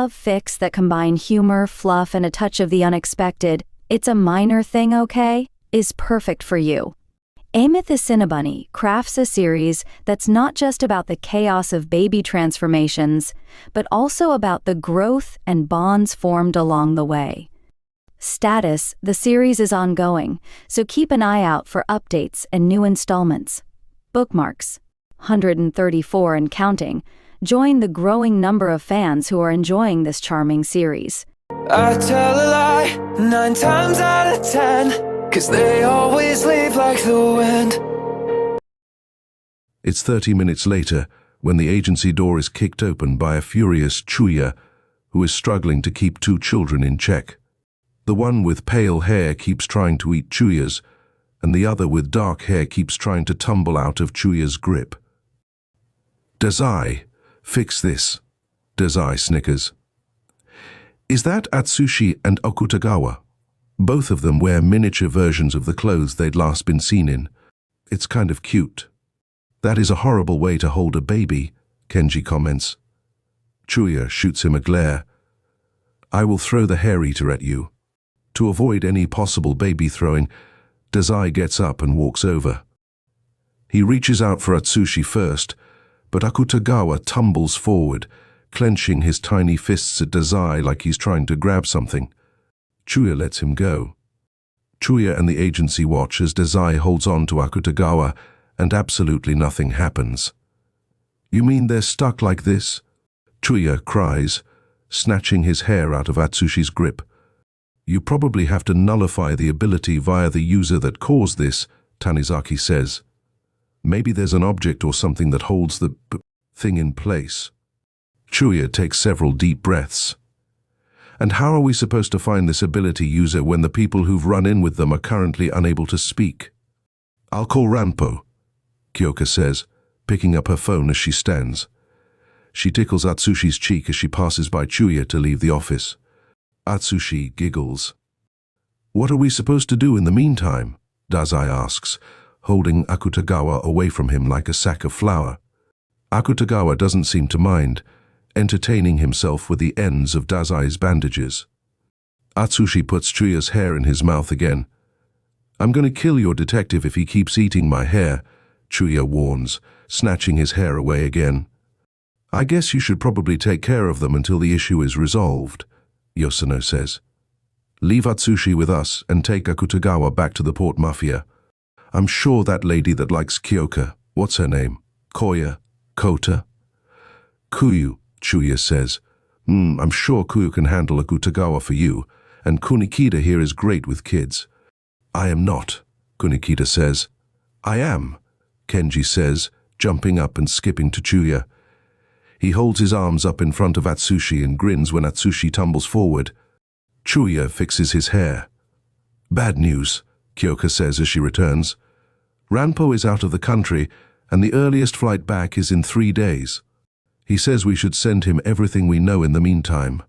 love fics that combine humor, fluff, and a touch of the unexpected, It's a Minor Thing, Okay? Is perfect for you. Amythecinabunny crafts a series that's not just about the chaos of baby transformations, but also about the growth and bonds formed along the way. Status: the series is ongoing, so keep an eye out for updates and new installments. Bookmarks: 134 and counting. Join the growing number of fans who are enjoying this charming series. I tell a lie 9 times out of 10, 'cause they always leave like the wind. It's 30 minutes later when the agency door is kicked open by a furious Chuya who is struggling to keep 2 children in check. The one with pale hair keeps trying to eat Chuya's, and the other with dark hair keeps trying to tumble out of Chuya's grip. Dazai, fix this. Dazai snickers. Is that Atsushi and Akutagawa? Both of them wear miniature versions of the clothes they'd last been seen in. It's kind of cute. That is a horrible way to hold a baby, Kenji comments. Chuya shoots him a glare. I will throw the hair-eater at you. To avoid any possible baby throwing, Dazai gets up and walks over. He reaches out for Atsushi first, but Akutagawa tumbles forward, clenching his tiny fists at Dazai like he's trying to grab something. Chuya lets him go. Chuya and the agency watch as Dazai holds on to Akutagawa, and absolutely nothing happens. You mean they're stuck like this? Chuya cries, snatching his hair out of Atsushi's grip. You probably have to nullify the ability via the user that caused this, Tanizaki says. Maybe there's an object or something that holds the thing in place. Chuya takes several deep breaths. And how are we supposed to find this ability user when the people who've run in with them are currently unable to speak? I'll call Ranpo, Kyoka says, picking up her phone as she stands. She tickles Atsushi's cheek as she passes by Chuya to leave the office. Atsushi giggles. What are we supposed to do in the meantime? Dazai asks, holding Akutagawa away from him like a sack of flour. Akutagawa doesn't seem to mind, entertaining himself with the ends of Dazai's bandages. Atsushi puts Chuya's hair in his mouth again. I'm going to kill your detective if he keeps eating my hair, Chuya warns, snatching his hair away again. I guess you should probably take care of them until the issue is resolved, Yoshino says. Leave Atsushi with us and take Akutagawa back to the Port Mafia. I'm sure that lady that likes Kyoka, what's her name? Koya? Kota? Kuyu, Chuya says. I'm sure Kuyu can handle Akutagawa for you, and Kunikida here is great with kids. I am not, Kunikida says. I am, Kenji says, jumping up and skipping to Chuya. He holds his arms up in front of Atsushi and grins when Atsushi tumbles forward. Chuya fixes his hair. Bad news, Kyoka says as she returns. Ranpo is out of the country, and the earliest flight back is in 3 days. He says we should send him everything we know in the meantime.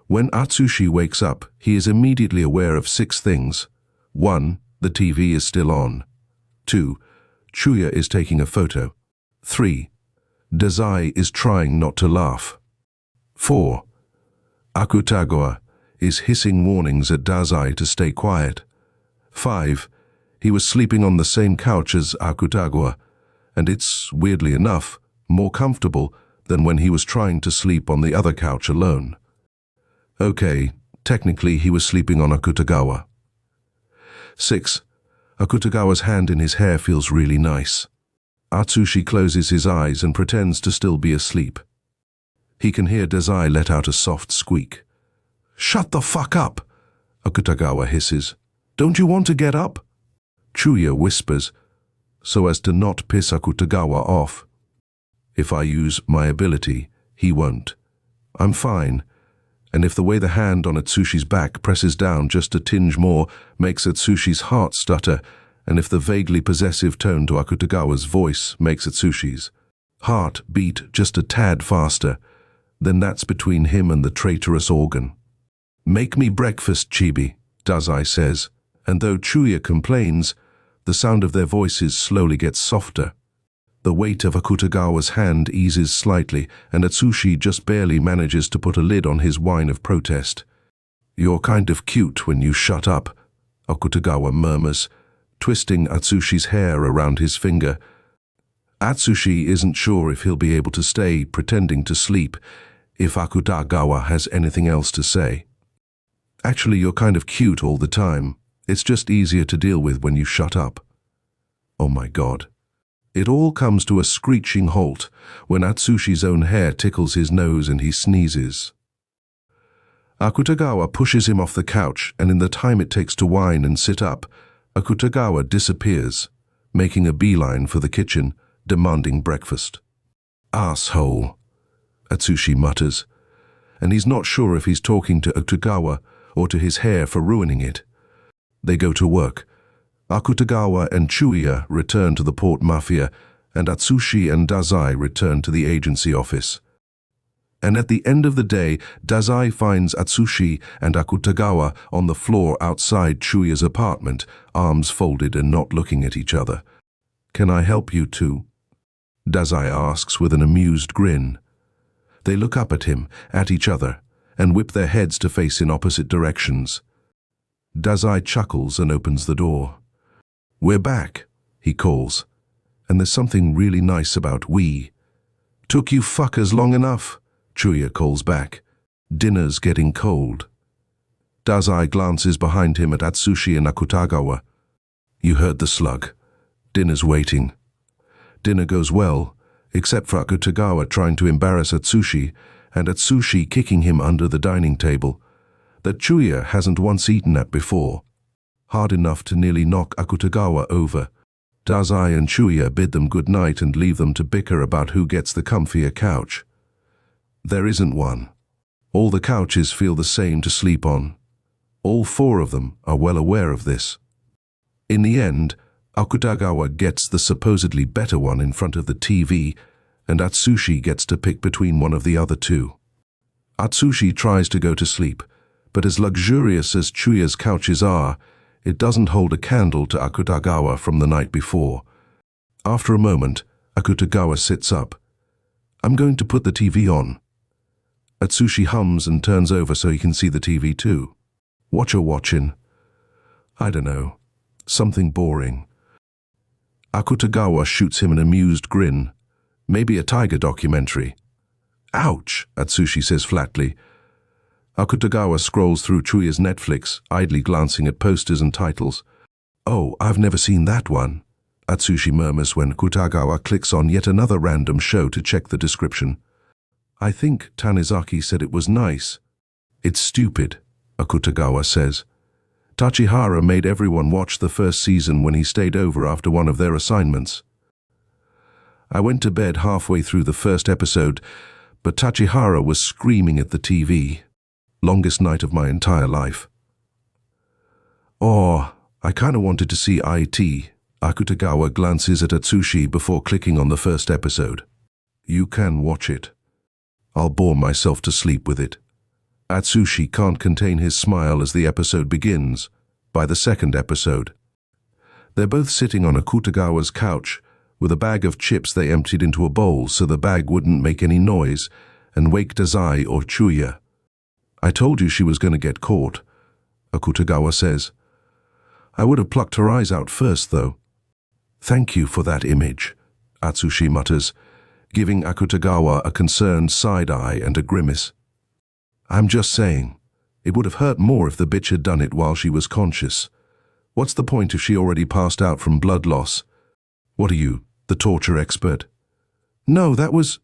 When Atsushi wakes up, he is immediately aware of 6 things. 1. The TV is still on. 2. Chuya is taking a photo. 3. Dazai is trying not to laugh. 4. Akutagawa is hissing warnings at Dazai to stay quiet. 5. He was sleeping on the same couch as Akutagawa, and it's, weirdly enough, more comfortable than when he was trying to sleep on the other couch alone. Okay, technically he was sleeping on Akutagawa. 6. Akutagawa's hand in his hair feels really nice. Atsushi closes his eyes and pretends to still be asleep. He can hear Dazai let out a soft squeak. Shut the fuck up, Akutagawa hisses. Don't you want to get up? Chuya whispers, so as to not piss Akutagawa off. If I use my ability, he won't. I'm fine, and if the way the hand on Atsushi's back presses down just a tinge more makes Atsushi's heart stutter, and if the vaguely possessive tone to Akutagawa's voice makes Atsushi's heart beat just a tad faster, then that's between him and the traitorous organ. Make me breakfast, Chibi, Dazai says, and though Chuya complains, the sound of their voices slowly gets softer. The weight of Akutagawa's hand eases slightly, and Atsushi just barely manages to put a lid on his whine of protest. "You're kind of cute when you shut up," Akutagawa murmurs, twisting Atsushi's hair around his finger. Atsushi isn't sure if he'll be able to stay pretending to sleep if Akutagawa has anything else to say. "Actually, you're kind of cute all the time. It's just easier to deal with when you shut up." Oh my God. It all comes to a screeching halt when Atsushi's own hair tickles his nose and he sneezes. Akutagawa pushes him off the couch, and in the time it takes to whine and sit up, Akutagawa disappears, making a beeline for the kitchen, demanding breakfast. "Asshole," Atsushi mutters, and he's not sure if he's talking to Akutagawa or to his hair for ruining it. They go to work. Akutagawa and Chuya return to the Port Mafia, and Atsushi and Dazai return to the agency office. And at the end of the day, Dazai finds Atsushi and Akutagawa on the floor outside Chuya's apartment, arms folded and not looking at each other. "Can I help you too?" Dazai asks with an amused grin. They look up at him, at each other, and whip their heads to face in opposite directions. Dazai chuckles and opens the door. "We're back," he calls, and there's something really nice about "we." "Took you fuckers long enough," Chuya calls back. "Dinner's getting cold." Dazai glances behind him at Atsushi and Akutagawa. "You heard the slug. Dinner's waiting." Dinner goes well, except for Akutagawa trying to embarrass Atsushi and Atsushi kicking him under the dining table that Chuya hasn't once eaten at before, hard enough to nearly knock Akutagawa over. Dazai and Chuya bid them good night and leave them to bicker about who gets the comfier couch. There isn't one. All the couches feel the same to sleep on. All four of them are well aware of this. In the end, Akutagawa gets the supposedly better one in front of the TV, and Atsushi gets to pick between one of the other two. Atsushi tries to go to sleep, but as luxurious as Chuya's couches are, it doesn't hold a candle to Akutagawa from the night before. After a moment, Akutagawa sits up. "I'm going to put the TV on." Atsushi hums and turns over so he can see the TV too. "What you watching?" "I don't know. Something boring." Akutagawa shoots him an amused grin. "Maybe a tiger documentary." "Ouch," Atsushi says flatly. Akutagawa scrolls through Chuya's Netflix, idly glancing at posters and titles. "Oh, I've never seen that one," Atsushi murmurs when Akutagawa clicks on yet another random show to check the description. "I think Tanizaki said it was nice." "It's stupid," Akutagawa says. "Tachihara made everyone watch the first season when he stayed over after one of their assignments. I went to bed halfway through the first episode, but Tachihara was screaming at the TV. Longest night of my entire life." "Oh, I kinda wanted to see IT." Akutagawa glances at Atsushi before clicking on the first episode. "You can watch it. I'll bore myself to sleep with it." Atsushi can't contain his smile as the episode begins. By the second episode, they're both sitting on Akutagawa's couch with a bag of chips they emptied into a bowl so the bag wouldn't make any noise and wake Dazai or Chuya. "I told you she was going to get caught," Akutagawa says. "I would have plucked her eyes out first, though." "Thank you for that image," Atsushi mutters, giving Akutagawa a concerned side-eye and a grimace. "I'm just saying, it would have hurt more if the bitch had done it while she was conscious. What's the point if she already passed out from blood loss? What are you, the torture expert?" "No, that was,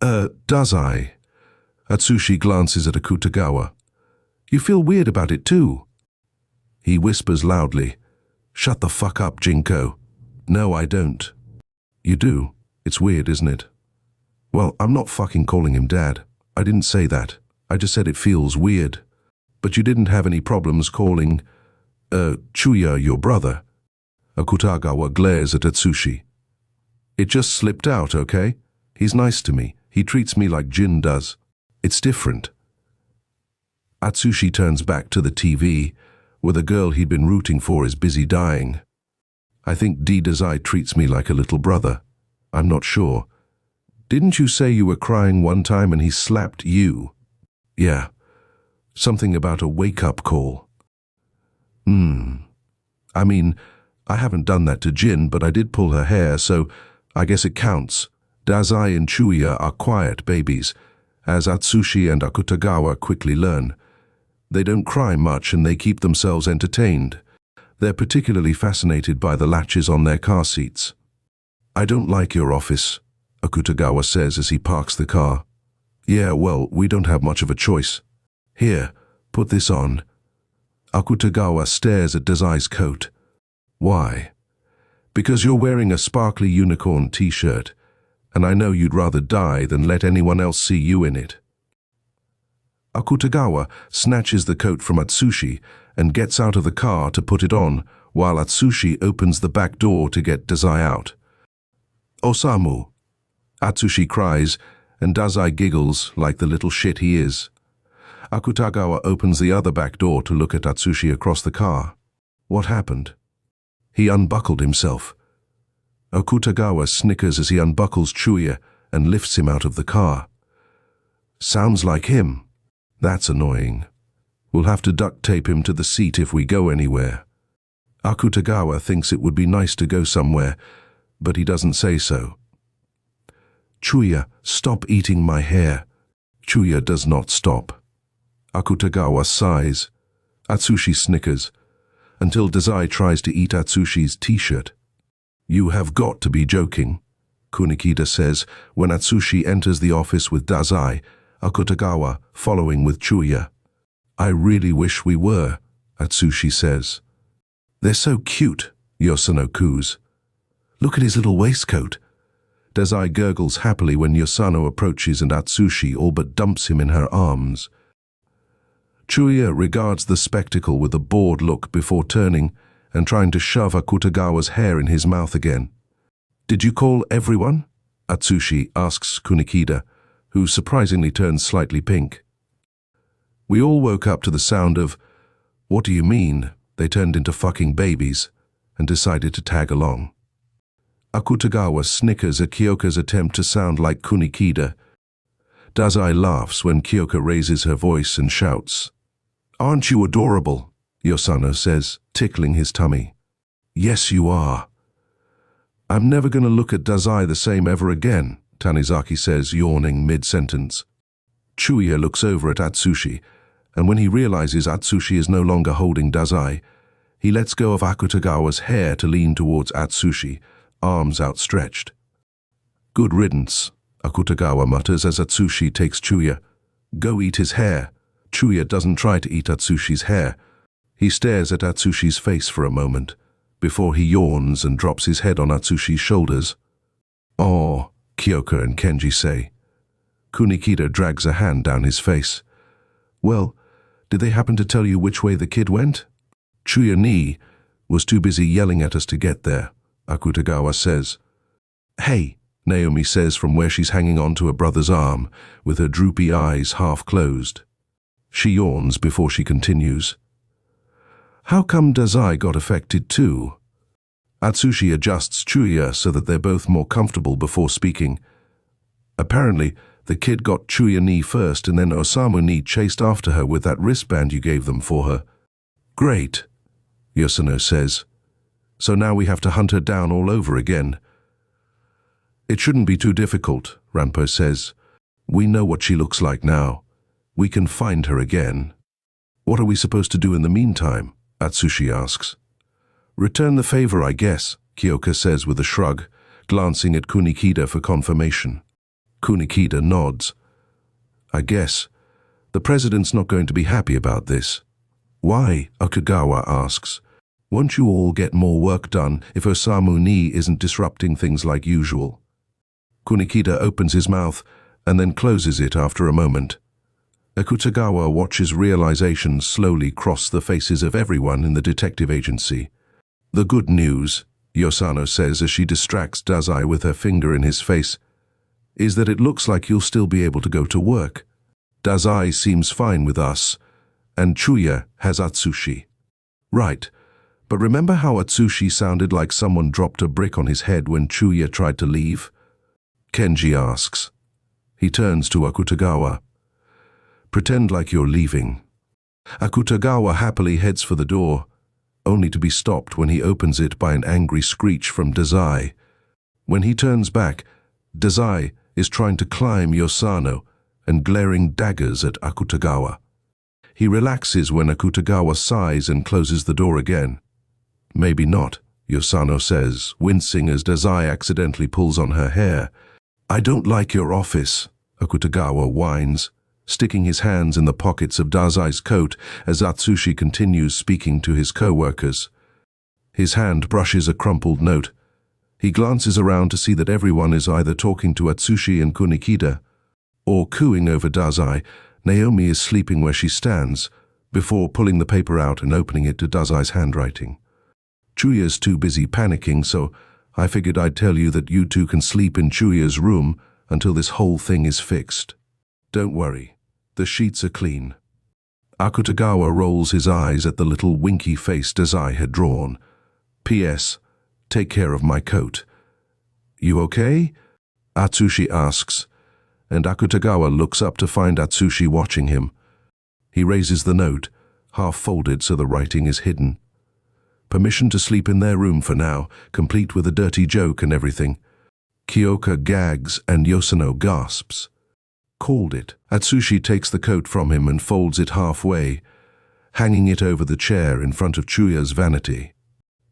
Dazai." Atsushi glances at Akutagawa. "You feel weird about it too." He whispers loudly, "Shut the fuck up, Jinko." "No, I don't." "You do. It's weird, isn't it?" "Well, I'm not fucking calling him Dad. I didn't say that. I just said it feels weird. But you didn't have any problems calling, Chuya your brother." Akutagawa glares at Atsushi. "It just slipped out, okay? He's nice to me. He treats me like Jin does. It's different." Atsushi turns back to the TV, where the girl he'd been rooting for is busy dying. "I think Dazai treats me like a little brother," I'm not sure. Didn't you say you were crying one time and he slapped you? Yeah. Something about a wake-up call. I mean, I haven't done that to Jin, but I did pull her hair, so I guess it counts. Dazai and Chuya are quiet babies, as Atsushi and Akutagawa quickly learn. They don't cry much and they keep themselves entertained. They're particularly fascinated by the latches on their car seats. I don't like your office, Akutagawa says as he parks the car. Yeah, well, we don't have much of a choice. Here, put this on. Akutagawa stares at Dazai's coat. Why? Because you're wearing a sparkly unicorn t-shirt, and I know you'd rather die than let anyone else see you in it. Akutagawa snatches the coat from Atsushi and gets out of the car to put it on, while Atsushi opens the back door to get Dazai out. Osamu, Atsushi cries, and Dazai giggles like the little shit he is. Akutagawa opens the other back door to look at Atsushi across the car. What happened? He unbuckled himself. Akutagawa snickers as he unbuckles Chuya and lifts him out of the car. Sounds like him. That's annoying. We'll have to duct tape him to the seat if we go anywhere. Akutagawa thinks it would be nice to go somewhere, but he doesn't say so. Chuya, stop eating my hair. Chuya does not stop. Akutagawa sighs. Atsushi snickers, until Dazai tries to eat Atsushi's t-shirt. You have got to be joking, Kunikida says when Atsushi enters the office with Dazai, Akutagawa following with Chuya. I really wish we were, Atsushi says. They're so cute, Yosano coos. Look at his little waistcoat. Dazai gurgles happily when Yosano approaches and Atsushi all but dumps him in her arms. Chuya regards the spectacle with a bored look before turning and trying to shove Akutagawa's hair in his mouth again. Did you call everyone? Atsushi asks Kunikida, who surprisingly turns slightly pink. We all woke up to the sound of, what do you mean? They turned into fucking babies and decided to tag along. Akutagawa snickers at Kyoka's attempt to sound like Kunikida. Dazai laughs when Kyoka raises her voice and shouts. Aren't you adorable? Yosano says, tickling his tummy. Yes, you are. I'm never going to look at Dazai the same ever again, Tanizaki says, yawning mid-sentence. Chuya looks over at Atsushi, and when he realizes Atsushi is no longer holding Dazai, he lets go of Akutagawa's hair to lean towards Atsushi, arms outstretched. Good riddance, Akutagawa mutters as Atsushi takes Chuya. Go eat his hair. Chuya doesn't try to eat Atsushi's hair. He stares at Atsushi's face for a moment, before he yawns and drops his head on Atsushi's shoulders. Oh, Kyoka and Kenji say. Kunikida drags a hand down his face. Well, did they happen to tell you which way the kid went? Chuya ni was too busy yelling at us to get there, Akutagawa says. Hey, Naomi says from where she's hanging on to her brother's arm, with her droopy eyes half closed. She yawns before she continues. How come Dazai got affected too? Atsushi adjusts Chuya so that they're both more comfortable before speaking. Apparently, the kid got Chuya ni first and then Osamu ni chased after her with that wristband you gave them for her. Great, Yosano says. So now we have to hunt her down all over again. It shouldn't be too difficult, Rampo says. We know what she looks like now. We can find her again. What are we supposed to do in the meantime? Atsushi asks. Return the favor, I guess, Kyoka says with a shrug, glancing at Kunikida for confirmation. Kunikida nods. I guess. The president's not going to be happy about this. Why? Akutagawa asks. Won't you all get more work done if Osamu ni isn't disrupting things like usual? Kunikida opens his mouth and then closes it after a moment. Akutagawa watches realization slowly cross the faces of everyone in the detective agency. The good news, Yosano says as she distracts Dazai with her finger in his face, is that it looks like you'll still be able to go to work. Dazai seems fine with us, and Chuya has Atsushi. Right, but remember how Atsushi sounded like someone dropped a brick on his head when Chuya tried to leave? Kenji asks. He turns to Akutagawa. Pretend like you're leaving. Akutagawa happily heads for the door, only to be stopped when he opens it by an angry screech from Dazai. When he turns back, Dazai is trying to climb Yosano and glaring daggers at Akutagawa. He relaxes when Akutagawa sighs and closes the door again. Maybe not, Yosano says, wincing as Dazai accidentally pulls on her hair. I don't like your office, Akutagawa whines, sticking his hands in the pockets of Dazai's coat as Atsushi continues speaking to his co-workers. His hand brushes a crumpled note. He glances around to see that everyone is either talking to Atsushi and Kunikida or cooing over Dazai. Naomi is sleeping where she stands, before pulling the paper out and opening it to Dazai's handwriting. Chuya's too busy panicking, so I figured I'd tell you that you two can sleep in Chuya's room until this whole thing is fixed. Don't worry, the sheets are clean. Akutagawa rolls his eyes at the little winky face Dazai had drawn. P.S. Take care of my coat. You okay? Atsushi asks, and Akutagawa looks up to find Atsushi watching him. He raises the note, half folded so the writing is hidden. Permission to sleep in their room for now, complete with a dirty joke and everything. Kyoka gags and Yosano gasps. Called it. Atsushi takes the coat from him and folds it halfway, hanging it over the chair in front of Chuya's vanity.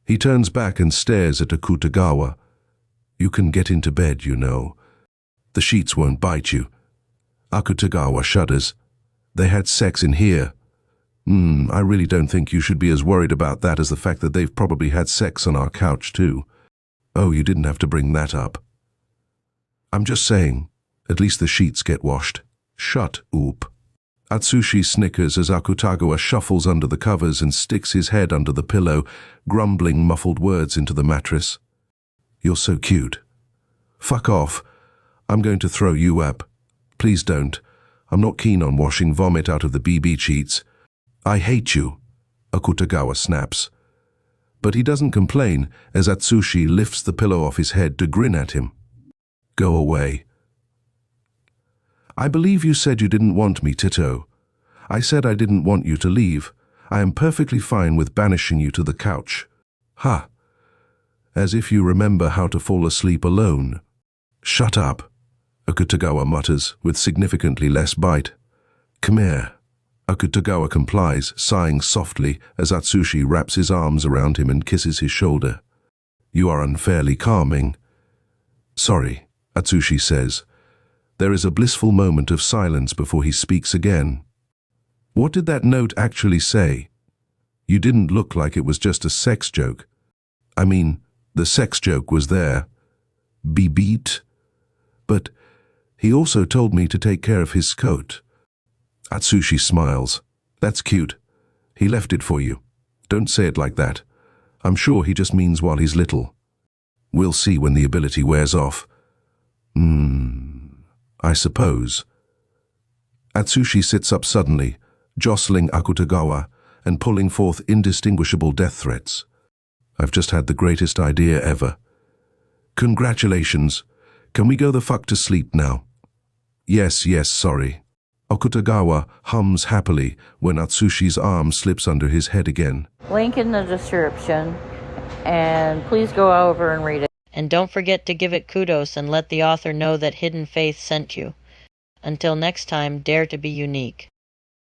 He turns back and stares at Akutagawa. You can get into bed, you know. The sheets won't bite you. Akutagawa shudders. They had sex in here. I really don't think you should be as worried about that as the fact that they've probably had sex on our couch too. Oh, you didn't have to bring that up. I'm just saying, at least the sheets get washed. Shut up. Atsushi snickers as Akutagawa shuffles under the covers and sticks his head under the pillow, grumbling muffled words into the mattress. You're so cute. Fuck off. I'm going to throw you up. Please don't. I'm not keen on washing vomit out of the BB sheets. I hate you, Akutagawa snaps. But he doesn't complain as Atsushi lifts the pillow off his head to grin at him. Go away. I believe you said you didn't want me, Tito. I said I didn't want you to leave. I am perfectly fine with banishing you to the couch. Ha! As if you remember how to fall asleep alone. Shut up, Akutagawa mutters, with significantly less bite. Come here. Akutagawa complies, sighing softly as Atsushi wraps his arms around him and kisses his shoulder. You are unfairly calming. Sorry, Atsushi says. There is a blissful moment of silence before he speaks again. What did that note actually say? You didn't look like it was just a sex joke. I mean, the sex joke was there. Be beat. But he also told me to take care of his coat. Atsushi smiles. That's cute. He left it for you. Don't say it like that. I'm sure he just means while he's little. We'll see when the ability wears off. I suppose. Atsushi sits up suddenly, jostling Akutagawa and pulling forth indistinguishable death threats. I've just had the greatest idea ever. Congratulations. Can we go the fuck to sleep now? Yes, sorry. Akutagawa hums happily when Atsushi's arm slips under his head again. Link in the description, and please go over and read it. And don't forget to give it kudos and let the author know that Hidden Faith sent you. Until next time, dare to be unique.